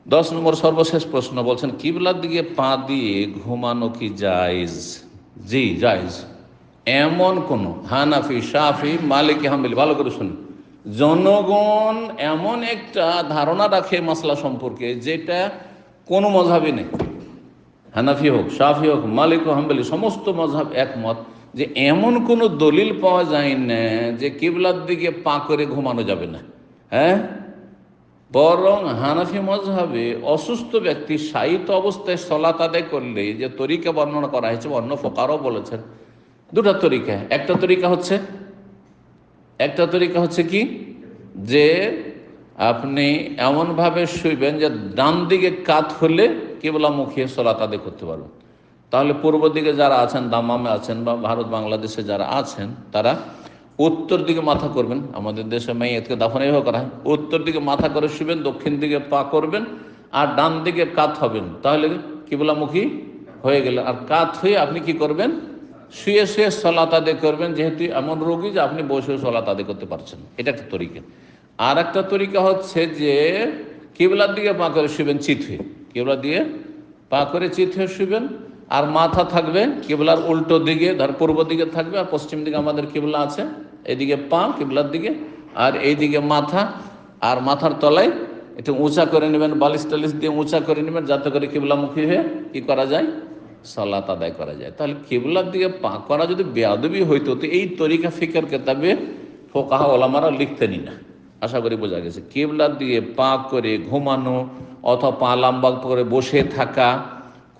10 নম্বর সর্বশেষ প্রশ্ন, বলছেন কিবলার দিকে পা দিয়ে ঘুমানো কি জায়েজ? জি জায়েজ। এমন কোন হানাফি, শাফি, মালিকি, হাম্বলি, ভালো করে শুনুন, জনগণ এমন একটা ধারণা রাখে মাসলা সম্পর্কে যেটা কোনো মযহাবে নেই, হানাফি হোক, শাফি হোক, মালিক ও হাম্বলি, সমস্ত মযহাব একমত যে এমন কোনো দলিল পাওয়া যায় না যে কিবলার দিকে পা করে ঘুমানো যাবে না। বরং হানাফি মযহাবে অসুস্থ ব্যক্তি শায়িত অবস্থায় সালাত আদায় করলে যে তরিকা বর্ণনা করা হয়েছে, অন্য ফুকাহাও বলেছেন দুটা তরিকা। একটা তরিকা হচ্ছে কি, যে আপনি এমনভাবে শুইবেন যে ডান দিকে কাত হলে কিবলা মুখিয়ে সালাত আদায় করতে পারবেন। তাহলে পূর্ব দিকে যারা আছেন, দামামে আছেন বা ভারত বাংলাদেশে যারা আছেন, তারা উত্তর দিকে মাথা করবেন। আমাদের দেশে মাইয়াতকে দাফন এইভাবে করা হয়, উত্তর দিকে মাথা করে শুবেন, দক্ষিণ দিকে পা করবেন আর ডান দিকে কাত হবেন, তাহলে কিবলামুখী হয়ে গেল। আর কাত হয়ে আপনি কি করবেন, শুয়ে শুয়ে সালাত আদায় করবেন, যেহেতু এমন রোগী যে আপনি বসে সালাত আদায় করতে পারছেন। এটা একটা তরিকা। আর একটা তরিকা হচ্ছে যে কিবলার দিকে পা করে শুবেন চিত হয়ে, কিবলা দিয়ে পা করে চিত হয়ে শুবেন, আর মাথা থাকবে কিবলার উল্টো দিকে, ধর পূর্ব দিকে থাকবে, আর পশ্চিম দিকে আমাদের কিবলা আছে, এদিকে পা কিবলার দিকে আর এইদিকে মাথা, আর মাথার তলায় একটু উঁচা করে নেবেন, বালিশ টালিশ দিয়ে উঁচা করে নেবেন, যাতে করে কিবলামুখী হয়ে কি করা যায়, সালাত আদায় করা যায়। তাহলে কিবলার দিকে পা করা যদি বেয়াদবি হইতো, তো এই তরিকা ফিকের কেতাবে ফুকাহা ওলামারা লিখতেনই না। আশা করি বোঝা গেছে। কিবলার দিকে পা করে ঘুমানো অথবা পা লম্বা করে বসে থাকা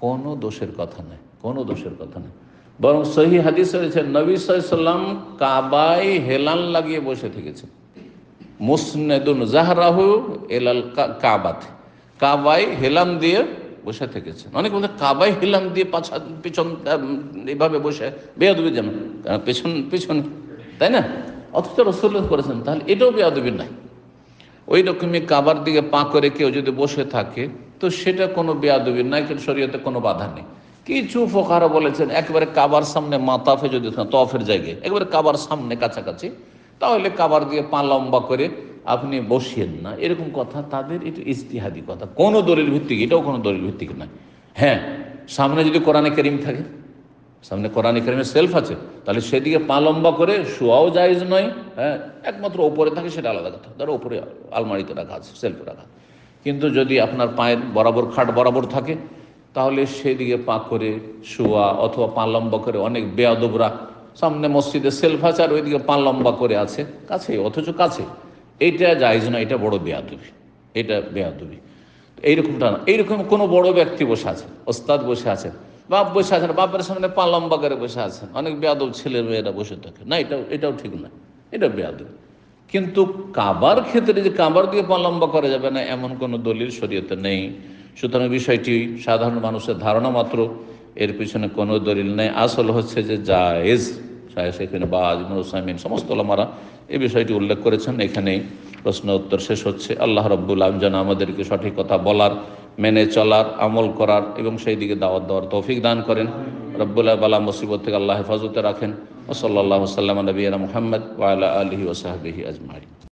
কোনো দোষের কথা নেই, কোনো দোষের কথা নেই। বরং সহিহ হাদিস রয়েছে, নবী সাল্লাল্লাহু আলাইহি ওয়াসাল্লাম কাবায় হেলান লাগিয়ে বসে থেকেছেন, মুসনেদুন জাহরাহু ইলাল কাবাত, কাবায় হেলান দিয়ে বসে থেকেছেন। অনেক বলতে কাবায় হেলান দিয়ে পিছন এইভাবে বসে, বেয়াদবি যেন পেছন, তাই না? অথচ রাসূলুল্লাহ করেছেন, তাহলে এটাও বেয়াদবি নাই। ওই রকমই কাবার দিকে পা করে কেউ যদি বসে থাকে তো সেটা কোনো বেয়াদবি নাই, কিন্তু শরীয়তে কোনো বাধা নেই। কিছু ফোকারা বলেছেন একেবারে কাবার সামনে মাতাফে যদি তফের জায়গায় একেবারে কাবার সামনে কাছাকাছি, তাহলে কাবার দিয়ে পা লম্বা করে আপনি বসিয়েন না, এরকম কথা তাদের এটা ইজতিহাদি কথা, কোনো দলিল ভিত্তিক, এটাও কোনো দলিল ভিত্তিক নয়। হ্যাঁ, সামনে যদি কোরআনে কারীম থাকে, সামনে কোরআনে কারীমের সেলফ আছে, তাহলে সেদিকে পা লম্বা করে শোয়াও জায়েজ নয়। হ্যাঁ, একমাত্র ওপরে থাকে সেটা আলাদা কথা, ধরো ওপরে আলমারিতে রাখা আছে, সেলফে রাখা। কিন্তু যদি আপনার পায়ের বরাবর খাট বরাবর থাকে, তাহলে সেদিকে পা করে শোয়া অথবা পা লম্বা করে, অনেক বেয়াদবরা সামনে মসজিদে সেলফ আছে আর ওইদিকে পা লম্বা করে আছে কাছে, অথচ কাছে, এইটা জায়েজ না, এটা বড় বেয়াদবি, এটা বেয়াদবি। এইরকমটা না, এইরকম কোনো বড় ব্যক্তি বসে আছেন, ওস্তাদ বসে আছেন, বাপ বসে আছেন, বাপের সামনে পা লম্বা করে বসে আছেন, অনেক বেয়াদব ছেলে মেয়েরা বসে থাকে না, এটাও ঠিক না, এটা বেয়াদব। কিন্তু কাবার ক্ষেত্রে যে কাবার দিয়ে পা লম্বা করা যাবে না এমন কোনো দলিল শরীয়তে নেই। সুতরাং বিষয়টি সাধারণ মানুষের ধারণা মাত্র, এর পিছনে কোনো দলিল নেই। আসল হচ্ছে যে জায়েজ। সেখানে বাজ ইবনে উসাইমিন সমস্ত ওলামারা এই বিষয়টি উল্লেখ করেছেন। এখানেই প্রশ্ন উত্তর শেষ হচ্ছে। আল্লাহ রাব্বুল আলামিন যেন আমাদেরকে সঠিক কথা বলার, মেনে চলার, আমল করার এবং সেই দিকে দাওয়াত দেওয়ার তৌফিক দান করেন। রব্বুল বালা মুসিবত থেকে আল্লাহ হেফাজতে রাখেন। ও সাল্লাল্লাহু সাল্লাম নবিয়িনা মুহাম্মদ ওয়া আলা আলিহি ওয়া সাহবিহি আজমাইন।